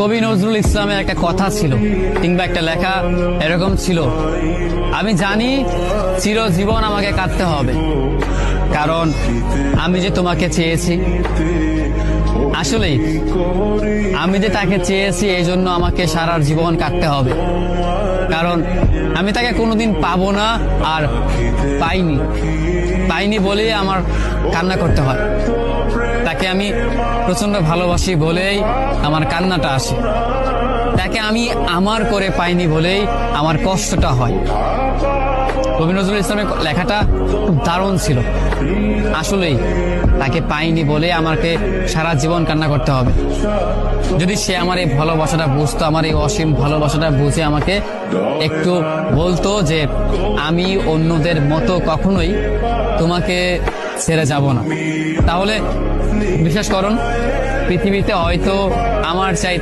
কবি নজরুল ইসলামের একটা কথা ছিল কিংবা একটা লেখা এরকম ছিল, আমি জানি চিরজীবন আমাকে কাঁদতে হবে, কারণ আমি যে তোমাকে চেয়েছি। আসলেই আমি যে তাকে চেয়েছি এই জন্য আমাকে সারা জীবন কাটতে হবে, কারণ আমি তাকে কোনোদিন পাবো না, আর পাইনি বলেই আমার কান্না করতে হয়। তাকে আমি প্রচন্ড ভালোবাসি বলেই আমার কান্নাটা আসে। তাকে আমি আমার করে পাইনি বলেই আমার কষ্টটা হয়। কবি নজরুল ইসলামের লেখাটা খুব দারুণ ছিল। আসলেই তাকে পাইনি বলে আমাকে সারা জীবন কান্না করতে হবে। যদি সে আমার এই ভালোবাসাটা বুঝতো, আমার এই অসীম ভালোবাসাটা বুঝে আমাকে একটু বলতো যে আমি অন্যদের মতো কখনোই তোমাকে ছেড়ে যাব না, তাহলে বিশ্বাস করুন পৃথিবীতে হয়তো আমার চাই